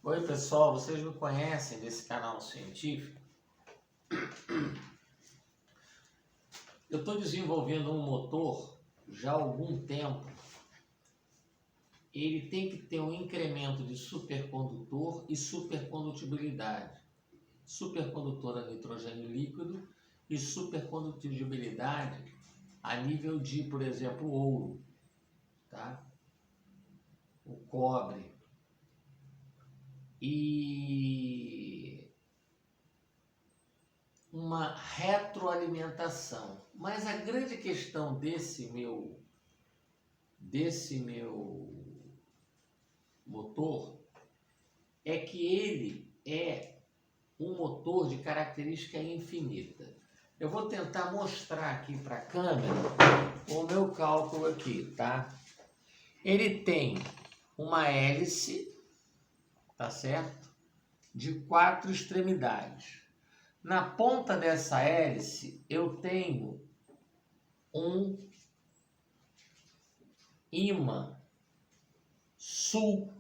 Oi pessoal, vocês me conhecem desse canal científico? Eu estou desenvolvendo um motor já há algum tempo. Ele tem que ter um incremento de supercondutor e supercondutibilidade. Supercondutor a nitrogênio líquido e supercondutibilidade a nível de, por exemplo, ouro, tá? O cobre. E uma retroalimentação. Mas a grande questão desse meu motor é que ele é um motor de característica infinita. Eu vou tentar mostrar aqui para a câmera o meu cálculo aqui, tá? Ele tem uma hélice, tá certo? De 4 extremidades. Na ponta dessa hélice eu tenho um ímã sul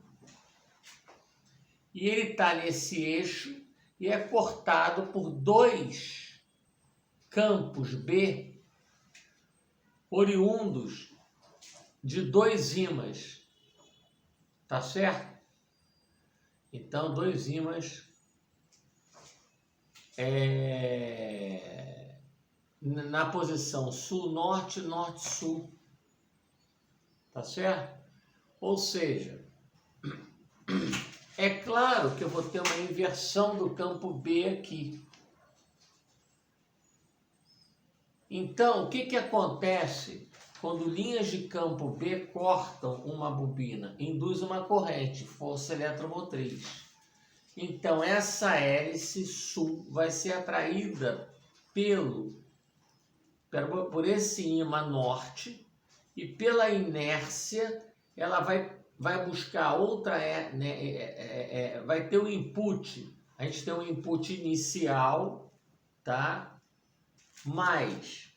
e ele está nesse eixo e é cortado por 2 campos B oriundos de 2 ímãs, tá certo? Então 2 ímãs na posição sul-norte, norte-sul, tá certo? Ou seja, é claro que eu vou ter uma inversão do campo B aqui. Então, o que acontece quando linhas de campo B cortam uma bobina? Induz uma corrente, força eletromotriz. Então, essa hélice sul vai ser atraída por esse ímã norte e pela inércia ela vai buscar outra, vai ter um input. A gente tem um input inicial, tá? Mas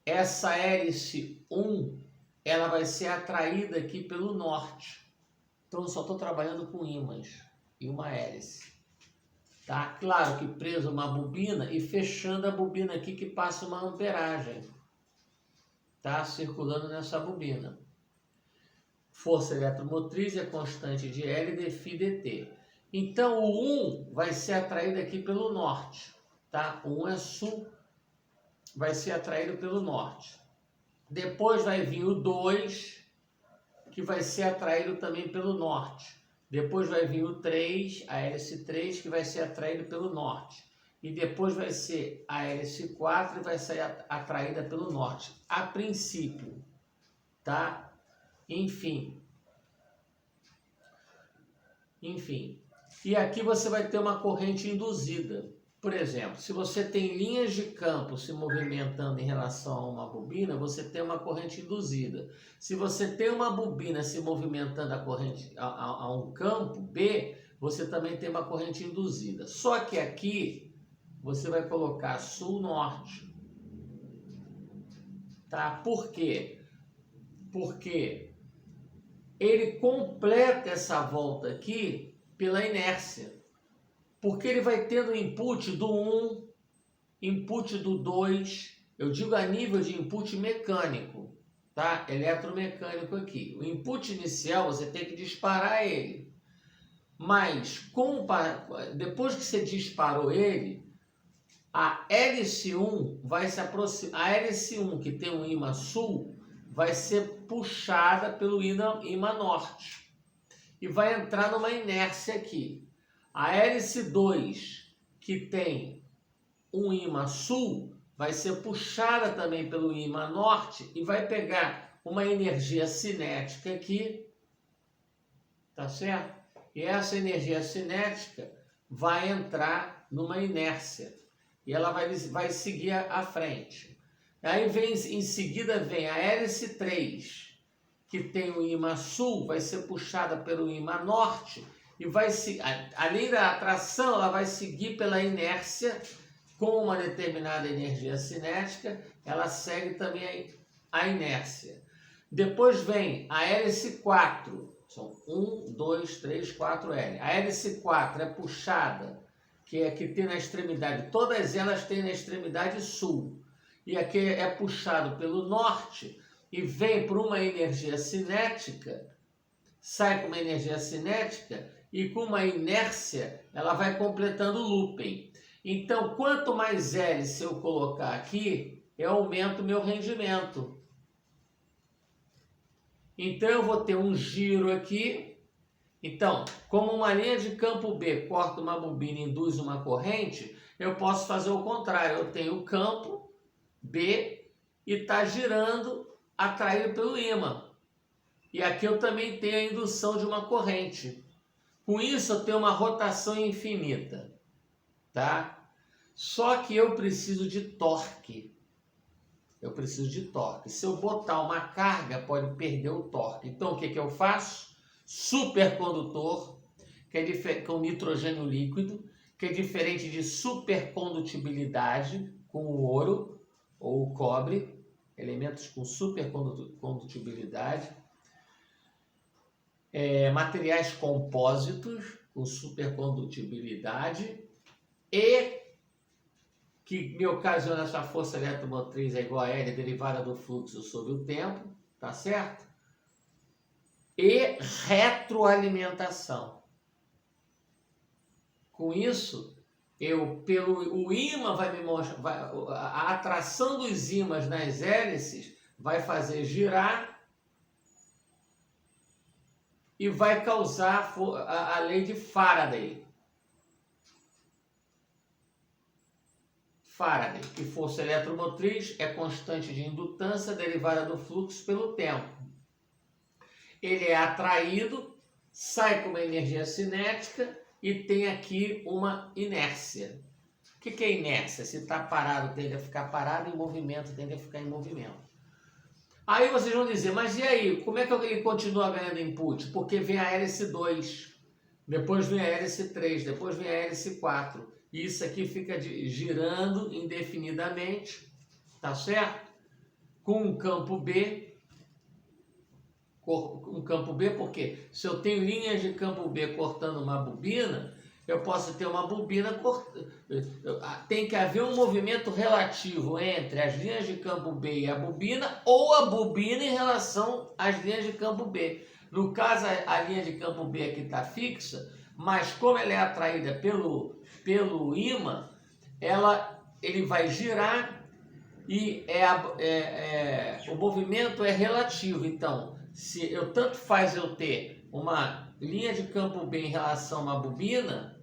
essa hélice 1, ela vai ser atraída aqui pelo norte. Então eu só estou trabalhando com ímãs e uma hélice. Tá? Claro que preso uma bobina e fechando a bobina aqui que passa uma amperagem. Tá? Circulando nessa bobina. Força eletromotriz é constante de L dφ dt. Então o 1 vai ser atraído aqui pelo norte. Tá? O 1 é sul, vai ser atraído pelo norte. Depois vai vir o 2, que vai ser atraído também pelo norte. Depois vai vir o 3, a hélice 3, que vai ser atraído pelo norte. E depois vai ser a hélice 4, que vai ser atraída pelo norte. A princípio, tá? Enfim. E aqui você vai ter uma corrente induzida. Por exemplo, se você tem linhas de campo se movimentando em relação a uma bobina, você tem uma corrente induzida. Se você tem uma bobina se movimentando a um campo B, você também tem uma corrente induzida. Só que aqui você vai colocar sul-norte. Tá? Por quê? Porque ele completa essa volta aqui pela inércia. Porque ele vai tendo input do 1, input do 2, eu digo a nível de input mecânico, tá? Eletromecânico aqui. O input inicial você tem que disparar ele. Mas depois que você disparou ele, a hélice 1 vai se aproximar. A hélice 1, que tem um ímã sul, vai ser puxada pelo ímã norte. E vai entrar numa inércia aqui. A hélice 2, que tem um ímã sul, vai ser puxada também pelo ímã norte e vai pegar uma energia cinética aqui, tá certo? E essa energia cinética vai entrar numa inércia e ela vai seguir à frente. Aí em seguida vem a hélice 3, que tem o ímã sul, vai ser puxada pelo ímã norte e além da atração, ela vai seguir pela inércia com uma determinada energia cinética, ela segue também a inércia. Depois vem a hélice 4, São 1, 2, 3, 4 L. A hélice 4 é puxada, que é que tem na extremidade, todas elas têm na extremidade sul. E aqui é puxado pelo norte e vem por uma energia cinética, sai com uma energia cinética e com uma inércia ela vai completando o looping. Então, quanto mais hélice eu colocar aqui, eu aumento o meu rendimento. Então, eu vou ter um giro aqui. Então, como uma linha de campo B corta uma bobina e induz uma corrente, eu posso fazer o contrário. Eu tenho o campo B e está girando, atraído pelo ímã. E aqui eu também tenho a indução de uma corrente. Com isso, eu tenho uma rotação infinita, tá? Só que eu preciso de torque. Eu preciso de torque. Se eu botar uma carga, pode perder o torque. Então, o que eu faço? Supercondutor, que é com nitrogênio líquido, que é diferente de supercondutibilidade com o ouro ou o cobre, elementos com supercondutibilidade, materiais compósitos com supercondutibilidade e que me ocasiona essa força eletromotriz é igual a L derivada do fluxo sobre o tempo, tá certo? E retroalimentação. Com isso, o ímã vai me mostrar, a atração dos ímãs nas hélices vai fazer girar e vai causar a lei de Faraday. Faraday, que força eletromotriz é constante de indutância derivada do fluxo pelo tempo. Ele é atraído, sai com uma energia cinética e tem aqui uma inércia. O que é inércia? Se está parado, tende a ficar parado, em movimento, tende a ficar em movimento. Aí vocês vão dizer, mas e aí? Como é que ele continua ganhando input? Porque vem a hélice 2, depois vem a hélice 3, depois vem a hélice 4. E isso aqui fica girando indefinidamente, tá certo? Com um campo B. Um campo B, porque se eu tenho linhas de campo B cortando uma bobina, eu posso ter uma bobina cortando. Tem que haver um movimento relativo entre as linhas de campo B e a bobina, ou a bobina em relação às linhas de campo B. No caso, a linha de campo B aqui está fixa, mas como ela é atraída pelo ímã, ele vai girar e o movimento é relativo. Então, se eu tanto faz eu ter uma linha de campo B em relação a uma bobina,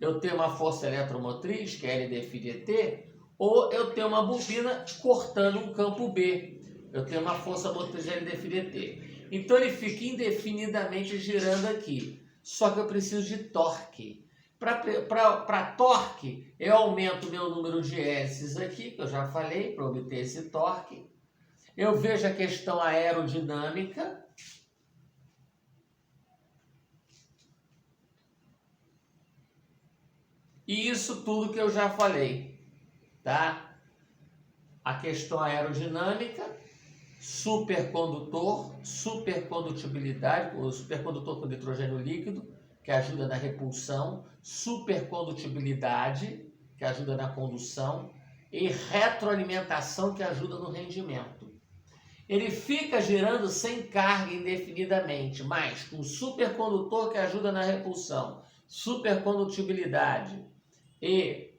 eu tenho uma força eletromotriz, que é L dφ dt, ou eu tenho uma bobina cortando um campo B. Eu tenho uma força motriz L dφ dt. Então ele fica indefinidamente girando aqui. Só que eu preciso de torque. Para torque, eu aumento o meu número de hélices aqui, que eu já falei, para obter esse torque. Eu vejo a questão aerodinâmica. E isso tudo que eu já falei, tá? A questão aerodinâmica, supercondutor, supercondutibilidade, o supercondutor com nitrogênio líquido, que ajuda na repulsão, supercondutibilidade, que ajuda na condução, e retroalimentação, que ajuda no rendimento. Ele fica girando sem carga indefinidamente, mas com supercondutor que ajuda na repulsão, supercondutibilidade e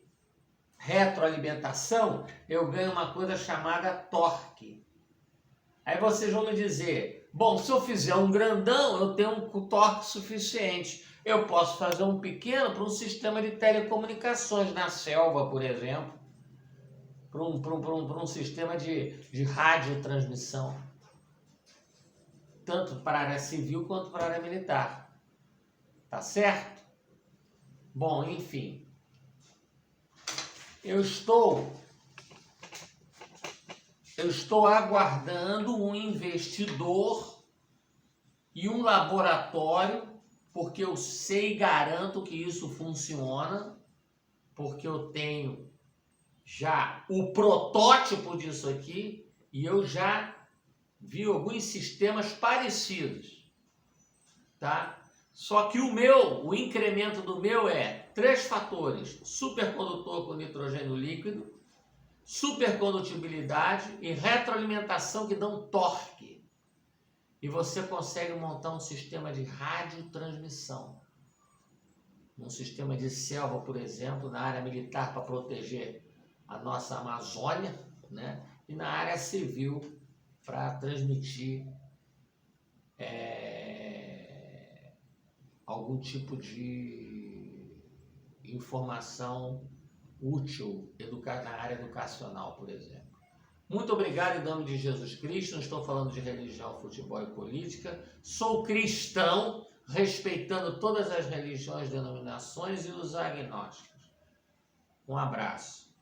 retroalimentação, eu ganho uma coisa chamada torque. Aí vocês vão me dizer, bom, se eu fizer um grandão, eu tenho um torque suficiente. Eu posso fazer um pequeno para um sistema de telecomunicações na selva, por exemplo. Para um sistema de radiotransmissão, tanto para a área civil quanto para a área militar. Tá certo? Bom, enfim. Eu estou aguardando um investidor e um laboratório, porque eu sei e garanto que isso funciona, porque eu tenho já o protótipo disso aqui e eu já vi alguns sistemas parecidos. tá? Só que o incremento do meu é 3 fatores: supercondutor com nitrogênio líquido, supercondutibilidade e retroalimentação, que dão torque. E você consegue montar um sistema de radiotransmissão. Um sistema de selva, por exemplo, na área militar para proteger a nossa Amazônia, né? E na área civil para transmitir algum tipo de informação útil na área educacional, por exemplo. Muito obrigado em nome de Jesus Cristo. Não estou falando de religião, futebol e política. Sou cristão, respeitando todas as religiões, denominações e os agnósticos. Um abraço.